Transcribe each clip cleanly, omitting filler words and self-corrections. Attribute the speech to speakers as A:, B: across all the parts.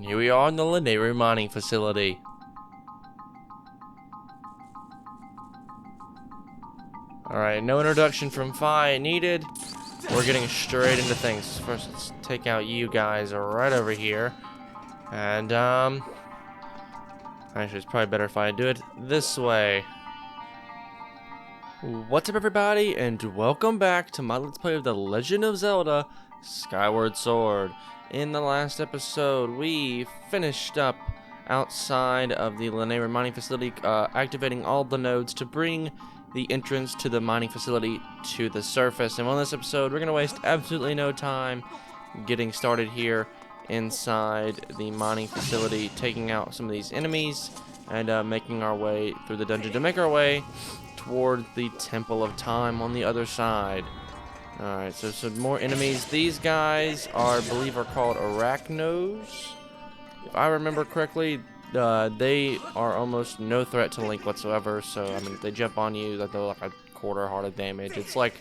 A: Here we are in the Bellow mining facility. Alright, no introduction from Fi needed. We're getting straight into things. First, let's take out you guys right over here. And, actually, it's probably better if I do it this way. What's up, everybody, and welcome back to my Let's Play of The Legend of Zelda Skyward Sword. In the last episode, we finished up outside of the Bellow mining facility, activating all the nodes to bring the entrance to the mining facility to the surface. And on this episode, we're going to waste absolutely no time getting started here inside the mining facility, taking out some of these enemies, and making our way through the dungeon to make our way toward the Temple of Time on the other side. Alright, so some more enemies. These guys I believe are called Arachnos. If I remember correctly, they are almost no threat to Link whatsoever. So, I mean, if they jump on you, they're like a quarter heart of damage. It's like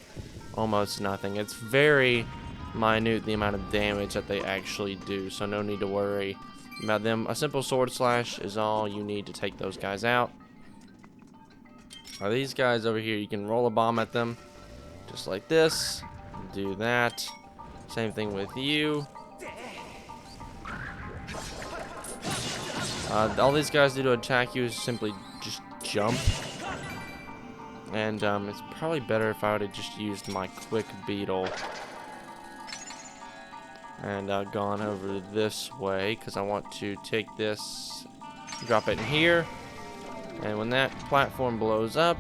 A: almost nothing. It's very minute, the amount of damage that they actually do. So, no need to worry about them. A simple sword slash is all you need to take those guys out. These guys over here, you can roll a bomb at them just like this. Do that. Same thing with you. All these guys do to attack you is simply just jump. And it's probably better if I would have just used my quick beetle and gone over this way, because I want to take this, drop it in here. And when that platform blows up,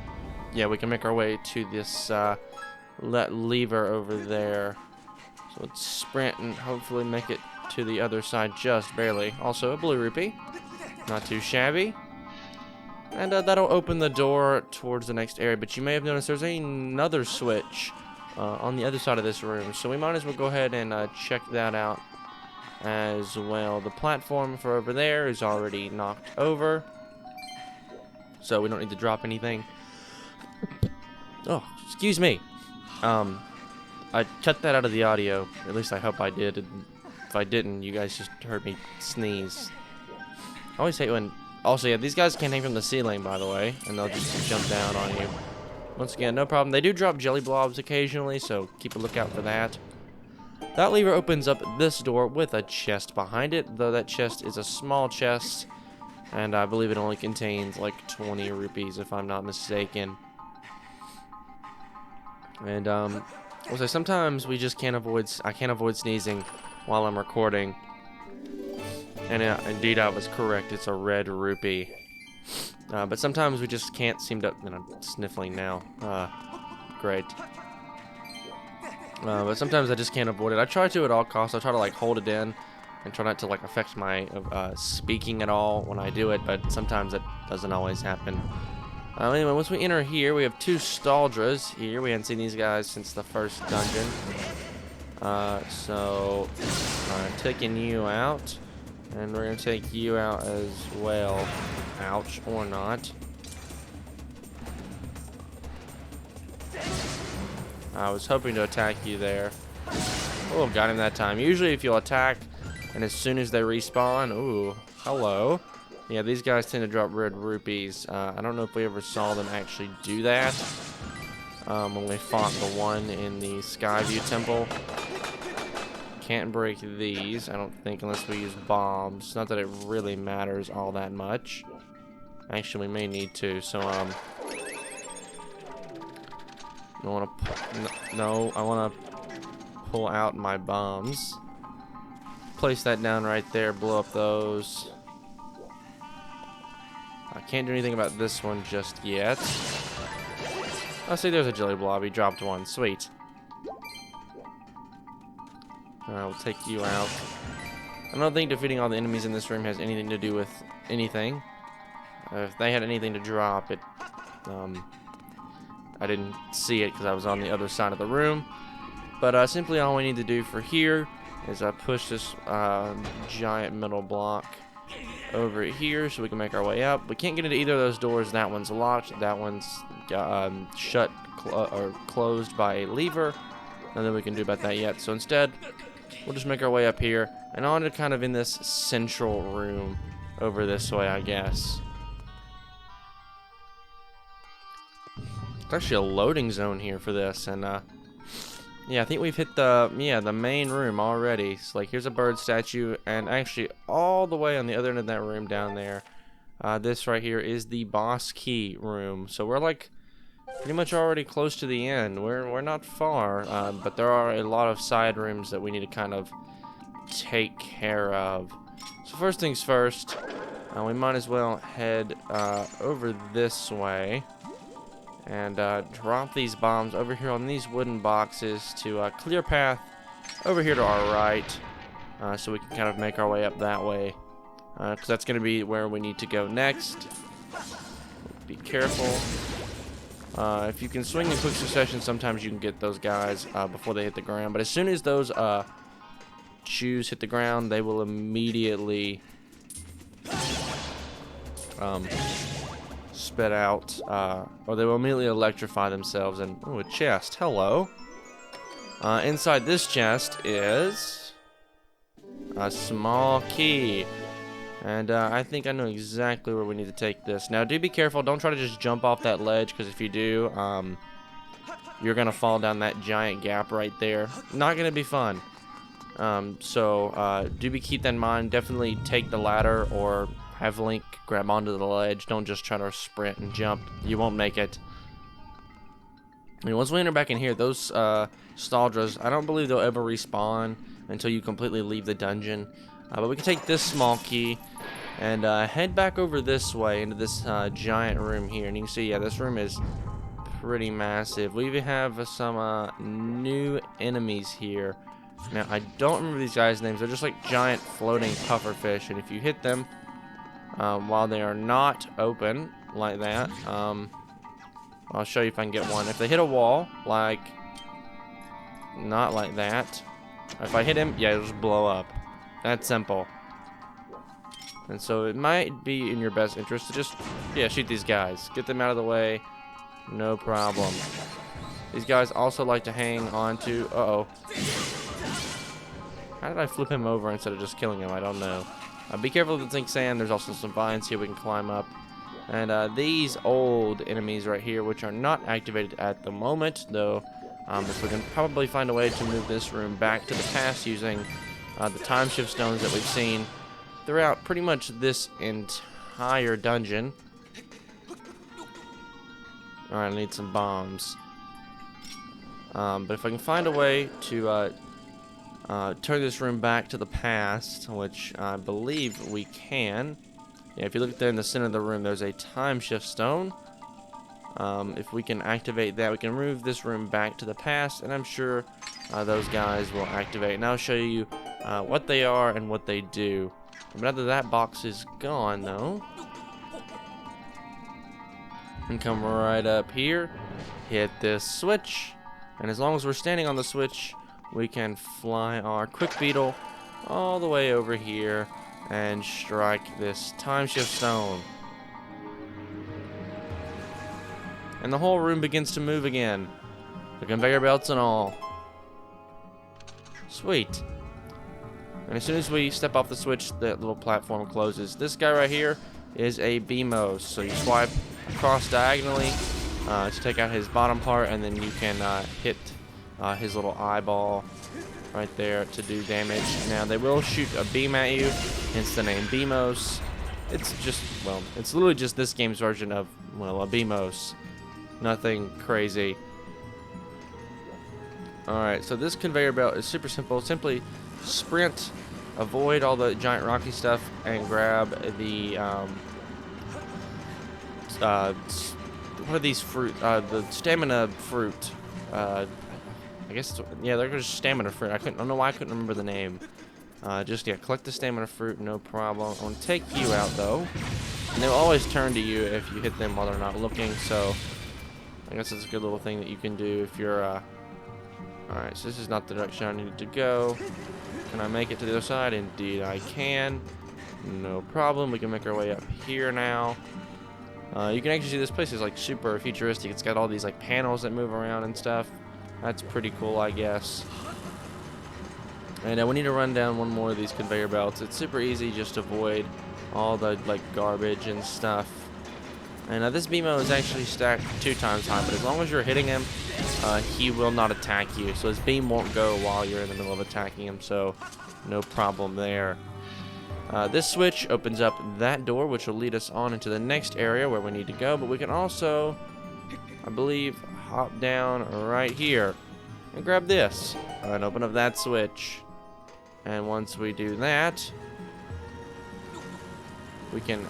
A: yeah, we can make our way to this lever over there. So let's sprint and hopefully make it to the other side just barely. Also, a blue rupee. Not too shabby. And that'll open the door towards the next area. But you may have noticed there's another switch on the other side of this room. So we might as well go ahead and check that out as well. The platform for over there is already knocked over, so we don't need to drop anything. Oh, excuse me. I cut that out of the audio. At least I hope I did. If I didn't, you guys just heard me sneeze. I always hate when... Also, yeah, these guys can't hang from the ceiling, by the way, and they'll just jump down on you. Once again, no problem. They do drop jelly blobs occasionally, so keep a lookout for that. That lever opens up this door with a chest behind it, though that chest is a small chest. And I believe it only contains like 20 rupees, if I'm not mistaken. And also sometimes we just can't avoid. I can't avoid sneezing while I'm recording. And indeed, I was correct. It's a red rupee. But sometimes we just can't seem to. And I'm sniffling now. Great. But sometimes I just can't avoid it. I try to at all costs. I try to like hold it in and try not to like affect my speaking at all when I do it, but sometimes it doesn't always happen. Anyway, once we enter here, we have two Staldras here. We haven't seen these guys since the first dungeon. So I'm taking you out, and we're gonna take you out as well. Ouch, or not. I was hoping to attack you there. Oh, got him that time. Usually if you'll attack and as soon as they respawn, ooh, hello. Yeah, these guys tend to drop red rupees. I don't know if we ever saw them actually do that when we fought the one in the Skyview Temple. Can't break these, I don't think, unless we use bombs. Not that it really matters all that much. Actually, we may need to. So, I want to. I want to pull out my bombs. Place that down right there, blow up those. I can't do anything about this one just yet. I see there's a jelly blob. He dropped one. Sweet. We'll take you out. I don't think defeating all the enemies in this room has anything to do with anything. If they had anything to drop, it, I didn't see it because I was on the other side of the room. But simply all we need to do for here is push this giant metal block over here so we can make our way up. We can't get into either of those doors. That one's locked. That one's shut or closed by a lever. Nothing we can do about that yet. So instead, we'll just make our way up here and on to kind of in this central room over this way, I guess. It's actually a loading zone here for this, and yeah, I think we've hit the main room already. So like, here's a bird statue, and actually all the way on the other end of that room down there, this right here is the boss key room. So we're like pretty much already close to the end. We're not far, but there are a lot of side rooms that we need to kind of take care of. So first things first, we might as well head over this way and drop these bombs over here on these wooden boxes to clear a path over here to our right, so we can kind of make our way up that way, because that's going to be where we need to go next. Be careful. If you can swing in quick succession, sometimes you can get those guys before they hit the ground, but as soon as those shoes hit the ground, they will immediately spit out, or they will immediately electrify themselves. And ooh, a chest. Hello. Inside this chest is a small key, and I think I know exactly where we need to take this. Now, do be careful. Don't try to just jump off that ledge, because if you do, you're gonna fall down that giant gap right there. Not gonna be fun. So keep that in mind. Definitely take the ladder or have Link grab onto the ledge. Don't just try to sprint and jump. You won't make it. And once we enter back in here, those Staldras, I don't believe they'll ever respawn until you completely leave the dungeon. But we can take this small key and head back over this way into this giant room here. And you can see, yeah, this room is pretty massive. We even have some new enemies here. Now, I don't remember these guys' names. They're just like giant floating pufferfish, and if you hit them while they are not open like that, I'll show you if I can get one. If they hit a wall, like not like that, if I hit him, yeah, it'll just blow up. That's simple. And so it might be in your best interest to just, yeah, shoot these guys. Get them out of the way. No problem. These guys also like to hang on to... Uh-oh. How did I flip him over instead of just killing him? I don't know. Be careful of the zinc sand. There's also some vines here we can climb up. And these old enemies right here, which are not activated at the moment, though, if we can probably find a way to move this room back to the past using the time shift stones that we've seen throughout pretty much this entire dungeon. Alright, I need some bombs. But if I can find a way to turn this room back to the past, which I believe we can. Yeah, if you look there in the center of the room, there's a time shift stone. If we can activate that, we can move this room back to the past, and I'm sure those guys will activate. And I'll show you what they are and what they do. But after that box is gone, though, and come right up here, hit this switch, and as long as we're standing on the switch, we can fly our quick beetle all the way over here and strike this time shift stone. And the whole room begins to move again. The conveyor belts and all. Sweet. And as soon as we step off the switch, that little platform closes. This guy right here is a BMOS. So you swipe across diagonally to take out his bottom part, and then you can hit his little eyeball right there to do damage. Now, they will shoot a beam at you, hence the name BMOS. It's just, well, it's literally just this game's version of, well, a BMOS. Nothing crazy. Alright, so this conveyor belt is super simple. Simply sprint, avoid all the giant rocky stuff, and grab the, what are these fruit? The stamina fruit. I guess, yeah, they're just stamina fruit. I don't know why I couldn't remember the name. Just, yeah, collect the stamina fruit, no problem. I want to take you out, though. And they'll always turn to you if you hit them while they're not looking, so I guess it's a good little thing that you can do if you're, Alright, so this is not the direction I need to go. Can I make it to the other side? Indeed, I can. No problem. We can make our way up here now. You can actually see this place is, like, super futuristic. It's got all these, like, panels that move around and stuff. That's pretty cool, I guess. And we need to run down one more of these conveyor belts. It's super easy, just avoid all the like garbage and stuff. And this BMO is actually stacked 2 times high, but as long as you're hitting him, he will not attack you. So his beam won't go while you're in the middle of attacking him, so no problem there. This switch opens up that door, which will lead us on into the next area where we need to go, but we can also, I believe, hop down right here and grab this and open up that switch. And once we do that, we can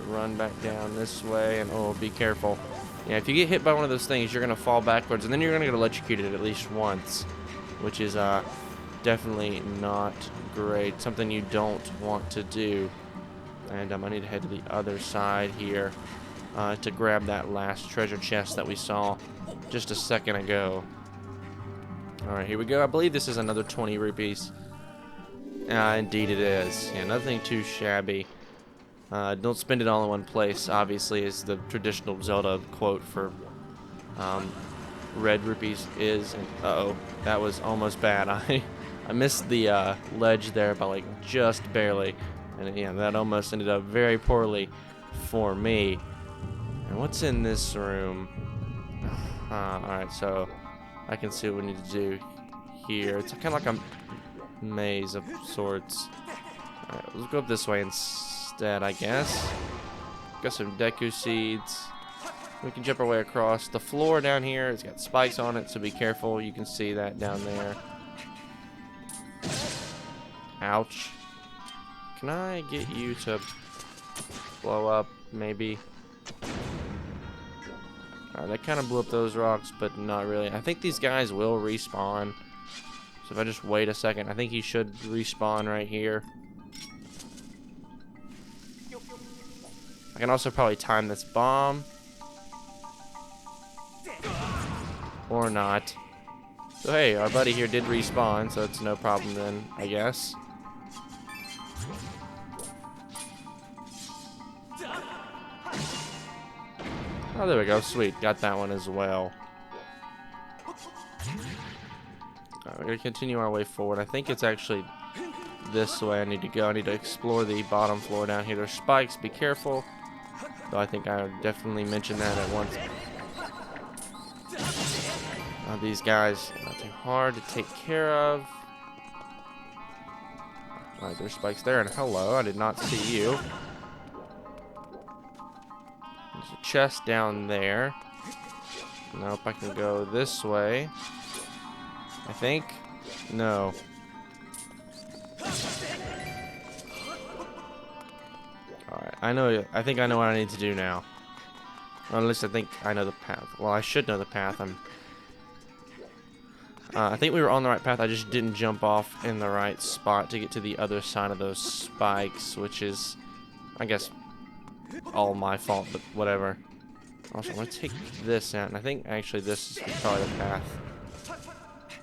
A: run back down this way, and oh, be careful. Yeah, if you get hit by one of those things, you're gonna fall backwards, and then you're gonna get electrocuted at least once, which is definitely not great. Something you don't want to do. And I need to head to the other side here to grab that last treasure chest that we saw just a second ago. Alright, here we go. I believe this is another 20 rupees. Indeed it is. Yeah, nothing too shabby. Don't spend it all in one place, obviously, is the traditional Zelda quote for red rupees is. And, uh-oh, that was almost bad. I missed the ledge there by like just barely. And yeah, that almost ended up very poorly for me. And what's in this room? Alright, so I can see what we need to do here. It's kind of like a maze of sorts. Alright, let's go up this way instead, I guess. Got some Deku seeds. We can jump our way across. The floor down here, it's got spikes on it, so be careful. You can see that down there. Ouch. Can I get you to blow up, maybe? Alright, that kind of blew up those rocks, but not really. I think these guys will respawn. So if I just wait a second, I think he should respawn right here. I can also probably time this bomb. Or not. So hey, our buddy here did respawn, so it's no problem then, I guess. Oh, there we go. Sweet. Got that one as well. Alright, we're going to continue our way forward. I think it's actually this way I need to go. I need to explore the bottom floor down here. There's spikes. Be careful. Though I think I definitely mentioned that at once. These guys are not too hard to take care of. Alright, there's spikes there. And hello, I did not see you. There's a chest down there. Nope, I can go this way. I think. No. Alright, I think I know what I need to do now. Or at least I think I know the path. Well, I should know the path. I think we were on the right path. I just didn't jump off in the right spot to get to the other side of those spikes, which is, I guess, all my fault, but whatever. Also, I'm going to take this out, and I think actually this is probably the path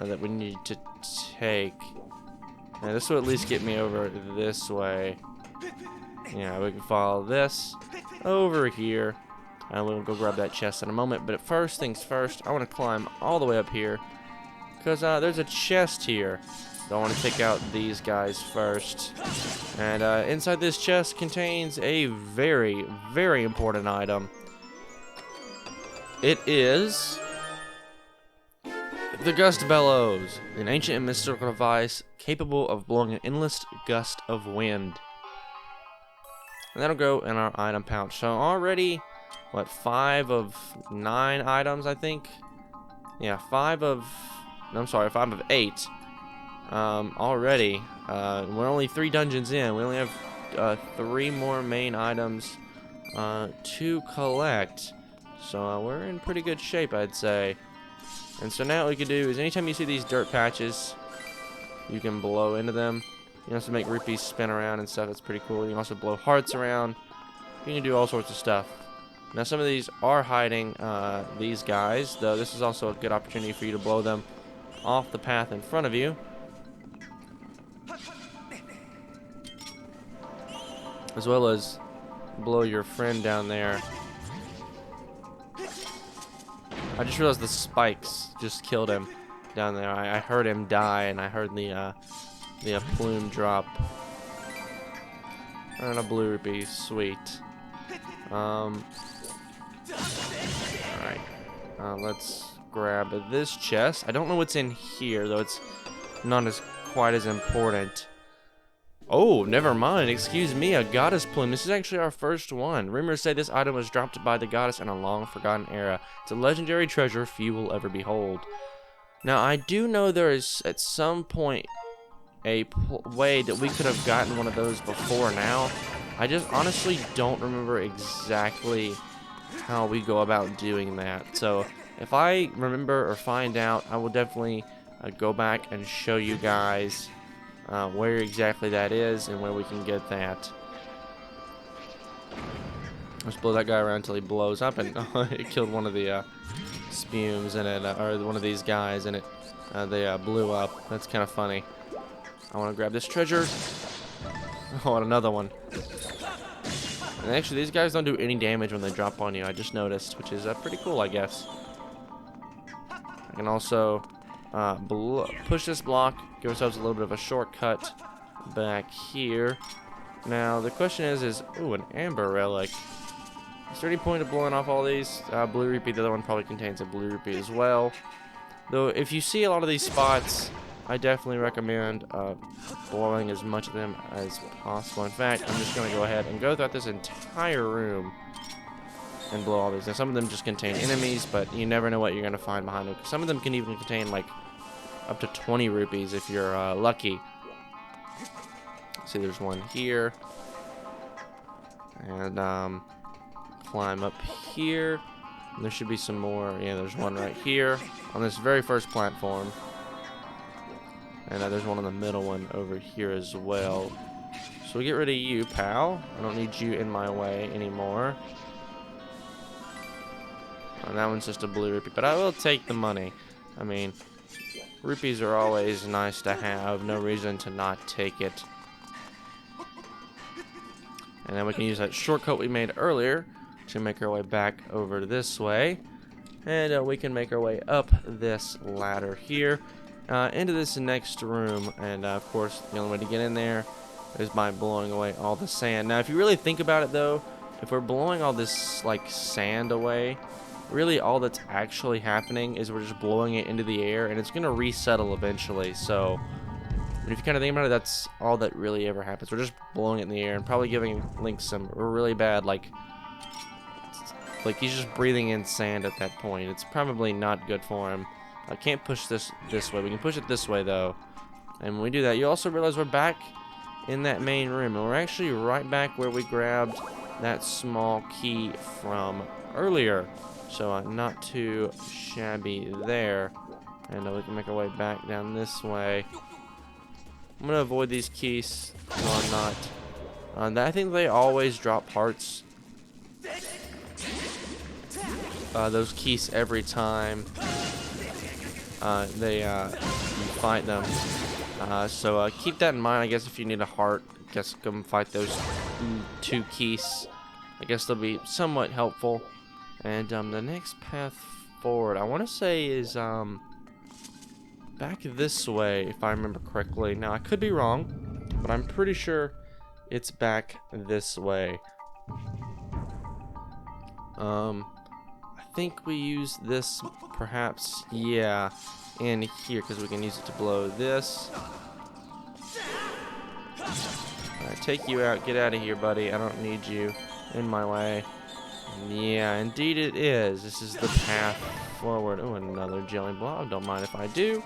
A: that we need to take. And this will at least get me over this way. Yeah, we can follow this over here, and we'll go grab that chest in a moment. But first things first, I want to climb all the way up here, because there's a chest here. So I want to take out these guys first. And inside this chest contains a very, very important item. It is the Gust Bellows, an ancient and mystical device capable of blowing an endless gust of wind. And that'll go in our item pouch. So already, what, 5 of 9 items, I think? Yeah, 5 of 8. Already. We're only 3 dungeons in. We only have 3 more main items to collect. So we're in pretty good shape, I'd say. And so now what we can do is anytime you see these dirt patches, you can blow into them. You can also make rupees spin around and stuff. That's pretty cool. You can also blow hearts around. You can do all sorts of stuff. Now some of these are hiding these guys, though this is also a good opportunity for you to blow them off the path in front of you. As well as blow your friend down there. I just realized the spikes just killed him down there. I heard him die, and I heard the the plume drop. And a blue rupee, sweet. Alright. Let's grab this chest. I don't know what's in here, though it's not as quite as important. Oh, never mind. Excuse me, a goddess plume. This is actually our first one. Rumors say this item was dropped by the goddess in a long-forgotten era. It's a legendary treasure few will ever behold. Now, I do know there is, at some point, a way that we could have gotten one of those before now. I just honestly don't remember exactly how we go about doing that. So, if I remember or find out, I will definitely go back and show you guys where exactly that is and where we can get that. Let's blow that guy around until he blows up, and it killed one of the spumes in it, or one of these guys, and they blew up. That's kind of funny. I want to grab this treasure. Oh, and another one. And actually, these guys don't do any damage when they drop on you. I just noticed, which is pretty cool, I guess. I can also push this block, give ourselves a little bit of a shortcut back here. Now, the question is ooh, an amber relic. Is there any point of blowing off all these? Blue rupee, the other one probably contains a blue rupee as well. Though, if you see a lot of these spots, I definitely recommend blowing as much of them as possible. In fact, I'm just going to go ahead and go throughout this entire room and blow all these. Now, some of them just contain enemies, but you never know what you're going to find behind them. Some of them can even contain, like, up to 20 rupees if you're lucky. See, there's one here. And, climb up here. And there should be some more. Yeah, there's one right here on this very first platform. And there's one on the middle one over here as well. So we get rid of you, pal. I don't need you in my way anymore. And that one's just a blue rupee, but I will take the money. I mean, rupees are always nice to have. No reason to not take it. And then we can use that shortcut we made earlier to make our way back over this way. And we can make our way up this ladder here. Into this next room, and of course the only way to get in there is by blowing away all the sand. Now, if you really think about it, though, if we're blowing all this like sand away, really all that's actually happening is we're just blowing it into the air, and it's gonna resettle eventually. So, if you kind of think about it, that's all that really ever happens. We're just blowing it in the air and probably giving Link some really bad like he's just breathing in sand at that point. It's probably not good for him. I can't push this way. We can push it this way, though. And when we do that, you also realize we're back in that main room. And we're actually right back where we grabbed that small key from earlier. So not too shabby there. And we can make our way back down this way. I'm going to avoid these keys. No, I'm not. I think they always drop hearts. Those keys every time. You fight them. So keep that in mind. I guess if you need a heart, I guess come fight those two keys. I guess they'll be somewhat helpful. And the next path forward, I want to say, is back this way, if I remember correctly. Now, I could be wrong, but I'm pretty sure it's back this way. I think we use this, perhaps, yeah, in here, because we can use it to blow this. Alright, take you out. Get out of here, buddy. I don't need you in my way. Yeah, indeed it is. This is the path forward. Oh, another jelly blob. Don't mind if I do.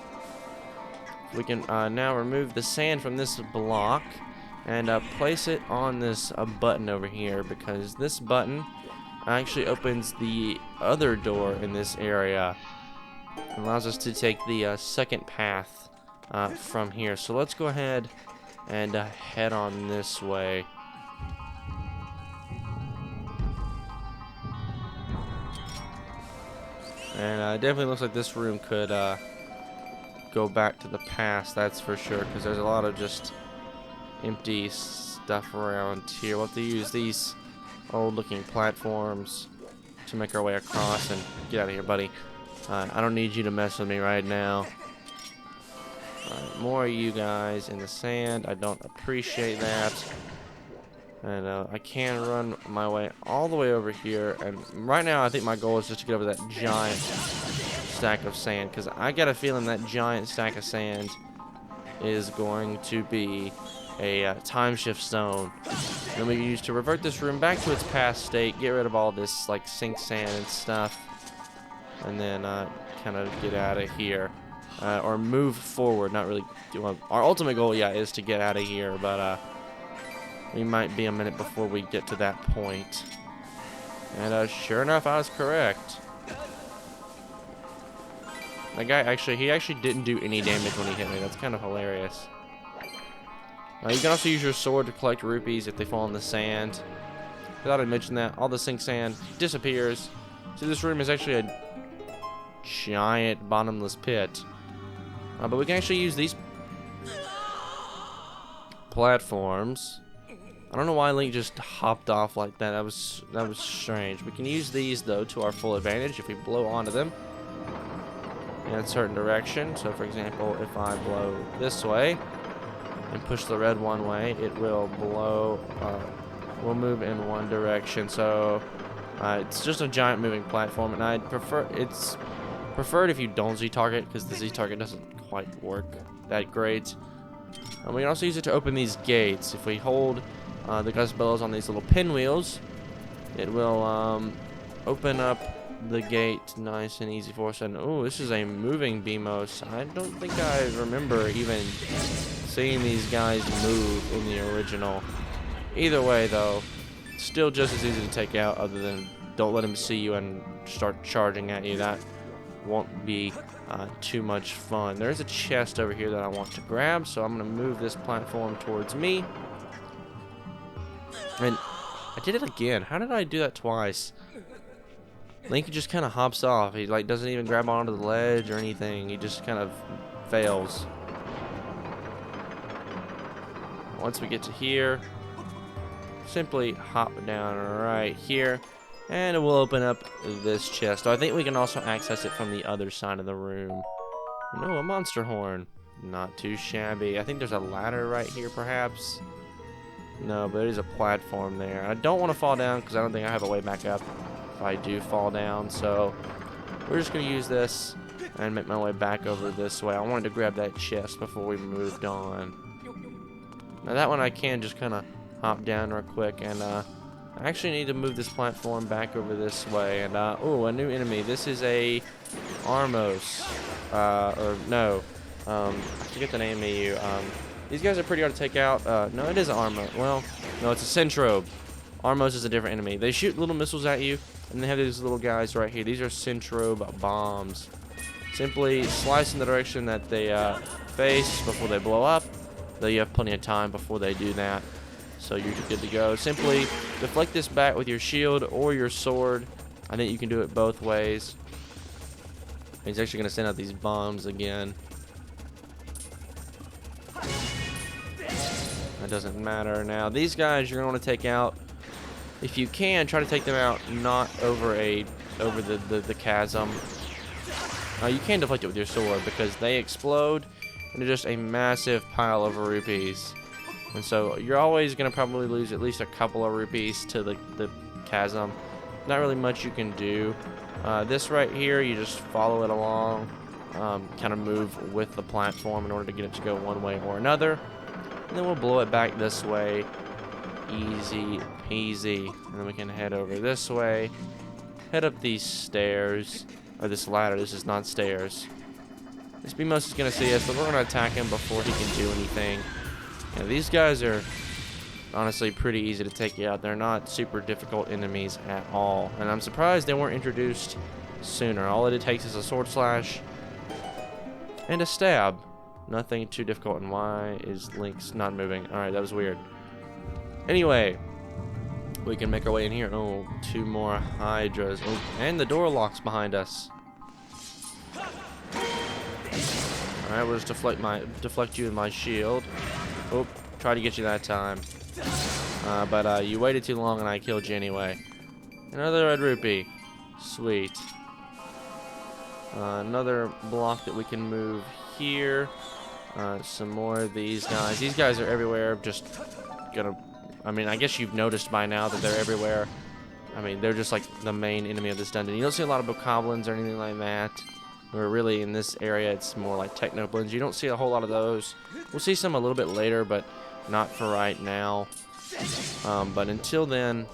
A: We can now remove the sand from this block and place it on this button over here, because this button actually opens the other door in this area. It allows us to take the second path from here. So let's go ahead and head on this way. And it definitely looks like this room could go back to the past, that's for sure, because there's a lot of just empty stuff around here. We'll have to use these old looking platforms to make our way across. And get out of here, buddy. I don't need you to mess with me right now. More of you guys in the sand. I don't appreciate that. And I can run my way all the way over here. And right now, I think my goal is just to get over that giant stack of sand. Because I got a feeling that giant stack of sand is going to be a time shift stone. Then we can use to revert this room back to its past state. Get rid of all this like sink sand and stuff. And then kind of get out of here. Or move forward. Not really. Our ultimate goal, yeah, is to get out of here. But we might be a minute before we get to that point. And sure enough, I was correct. That guy he actually didn't do any damage when he hit me. That's kind of hilarious. You can also use your sword to collect rupees if they fall in the sand. I thought I'd mention that. All the sink sand disappears. So this room is actually a giant bottomless pit. But we can actually use these platforms. I don't know why Link just hopped off like that. That was strange. We can use these though to our full advantage if we blow onto them in a certain direction. So for example, if I blow this way and push the red one way, it will blow. We'll move in one direction. So it's just a giant moving platform, and I'd prefer it's preferred if you don't Z-target, because the Z-target doesn't quite work that great. And we can also use it to open these gates. If we hold the Gust bellows on these little pinwheels, it will open up the gate nice and easy for us. And oh, this is a moving Beamos. I don't think I remember even seeing these guys move in the original. Either way though, still just as easy to take out, other than don't let him see you and start charging at you. That won't be too much fun. There's a chest over here that I want to grab, so I'm going to move this platform towards me. And I did it again. How did I do that twice? Link just kind of hops off. He like doesn't even grab onto the ledge or anything. He just kind of fails. Once we get to here, simply hop down right here, and it will open up this chest. So I think we can also access it from the other side of the room. No, a monster horn. Not too shabby. I think there's a ladder right here, perhaps. No, but there's a platform there. I don't want to fall down because I don't think I have a way back up if I do fall down. So we're just going to use this and make my way back over this way. I wanted to grab that chest before we moved on. Now that one I can just kind of hop down real quick, and I actually need to move this platform back over this way. And oh, a new enemy. This is a Armos, or no, I forget the name of you. These guys are pretty hard to take out. No, it is an Armos. Well, no, it's a Centrobe. Armos is a different enemy. They shoot little missiles at you, and they have these little guys right here. These are Centrobe bombs. Simply slice in the direction that they face before they blow up. Though you have plenty of time before they do that, so you're good to go. Simply deflect this back with your shield or your sword. I think you can do it both ways. He's actually going to send out these bombs again. That doesn't matter now. These guys you're going to want to take out. If you can, try to take them out not over the chasm. You can deflect it with your sword because they explode into just a massive pile of rupees. And so you're always going to probably lose at least a couple of rupees to the chasm. Not really much you can do. This right here, you just follow it along. Kind of move with the platform in order to get it to go one way or another. And then we'll blow it back this way. Easy peasy. And then we can head over this way. Head up these stairs. Or this ladder. This is not stairs. This Beamos is going to see us, but we're going to attack him before he can do anything. These guys are honestly pretty easy to take out. They're not super difficult enemies at all. And I'm surprised they weren't introduced sooner. All it takes is a sword slash and a stab. Nothing too difficult. And why is Link's not moving? Alright, that was weird. Anyway, we can make our way in here. Oh, 2 more Hydras. Oh, and the door locks behind us. Alright, we'll just deflect you with my shield. Oh, try to get you that time. But you waited too long and I killed you anyway. Another red rupee. Sweet. Another block that we can move here. Some more of these guys. These guys are everywhere. Just gonna... I mean, I guess you've noticed by now that they're everywhere. I mean, they're just like the main enemy of this dungeon. You don't see a lot of bokoblins or anything like that. Where really in this area, it's more like technoblins. You don't see a whole lot of those. We'll see some a little bit later, but not for right now. But until then,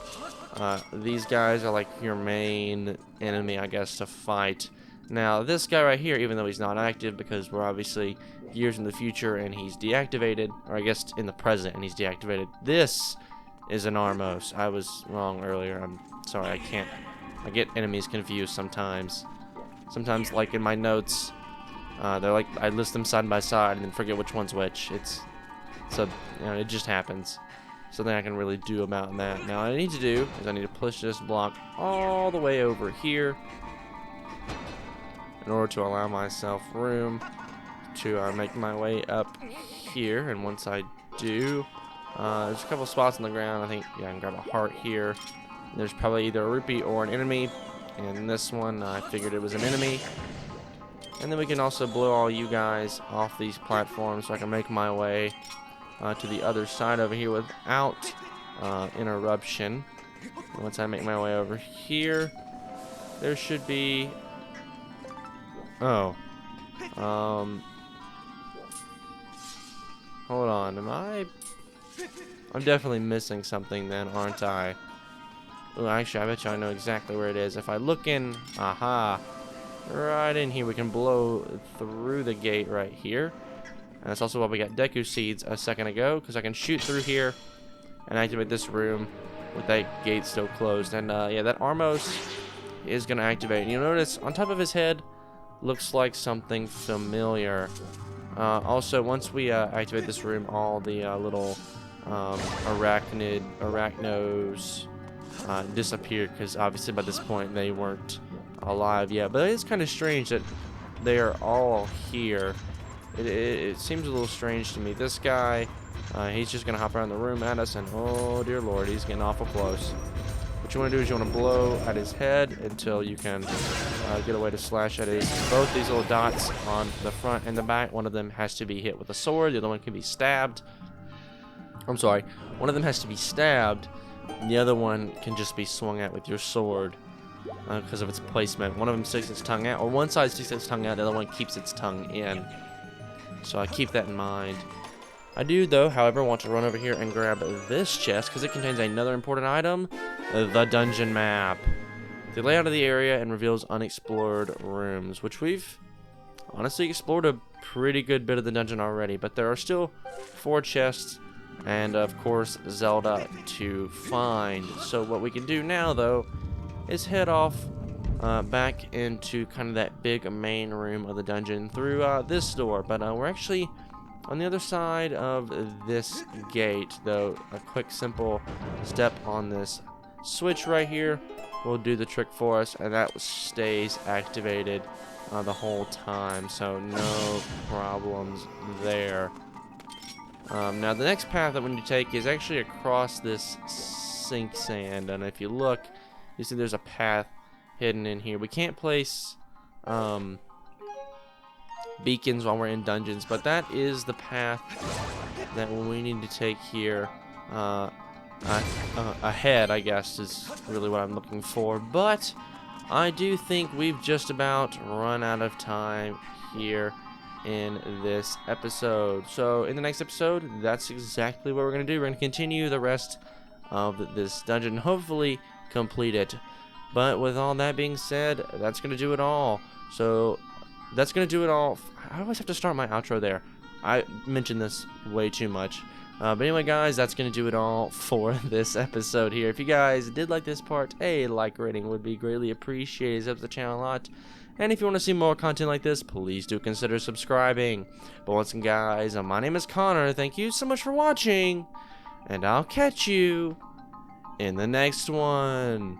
A: these guys are like your main enemy, I guess, to fight. Now, this guy right here, even though he's not active, because we're obviously years in the future and he's deactivated, or I guess in the present and he's deactivated, this is an Armos. I was wrong earlier. I'm sorry, I get enemies confused sometimes. Sometimes, like in my notes, they're like, I list them side by side and then forget which one's which. So, you know, it just happens. Something I can really do about that. Now, what I need to do is I need to push this block all the way over here in order to allow myself room to make my way up here. And once I do, there's a couple spots on the ground. I think, yeah, I can grab a heart here. There's probably either a rupee or an enemy. And in this one, I figured it was an enemy. And then we can also blow all you guys off these platforms so I can make my way to the other side over here without interruption. Once I make my way over here, there should be... Oh. Hold on. I'm definitely missing something then, aren't I? Oh, actually, I bet you I know exactly where it is. If I look in... Aha. Right in here, we can blow through the gate right here. And that's also why we got Deku Seeds a second ago, because I can shoot through here and activate this room with that gate still closed. And yeah, that Armos is going to activate. And you'll notice on top of his head looks like something familiar. Also, once we activate this room, all the little arachnos disappear, because obviously by this point they weren't alive yet. But it is kind of strange that they are all here. It seems a little strange to me. This guy, he's just going to hop around the room at us, and oh dear lord, he's getting awful close. What you want to do is you want to blow at his head until you can get a way to slash at both these little dots on the front and the back. One of them has to be hit with a sword, the other one can be stabbed. I'm sorry, one of them has to be stabbed, and the other one can just be swung at with your sword. Because of its placement. One of them sticks its tongue out, or one side sticks its tongue out, the other one keeps its tongue in. So I keep that in mind. I do, though, however, want to run over here and grab this chest, because it contains another important item, the dungeon map. The layout of the area and reveals unexplored rooms, which we've honestly explored a pretty good bit of the dungeon already, but there are still 4 chests and, of course, Zelda to find. So what we can do now, though, is head off back into kind of that big main room of the dungeon through this door. But we're actually on the other side of this gate, though. A quick, simple step on this switch right here will do the trick for us, and that stays activated the whole time, so no problems there. Now, the next path that we need to take is actually across this sink sand, and if you look, you see there's a path hidden in here. We can't place beacons while we're in dungeons, but that is the path that we need to take here. Ahead, I guess, is really what I'm looking for. But I do think we've just about run out of time here in this episode. So in the next episode, that's exactly what we're going to do. We're going to continue the rest of this dungeon, hopefully complete it. But with all that being said, that's going to do it all. So that's going to do it all. I always have to start my outro there. I mentioned this way too much. But anyway, guys, that's going to do it all for this episode here. If you guys did like this part, a like rating would be greatly appreciated. It helps the channel a lot. And if you want to see more content like this, please do consider subscribing. But once again, guys, my name is Connor. Thank you so much for watching. And I'll catch you in the next one.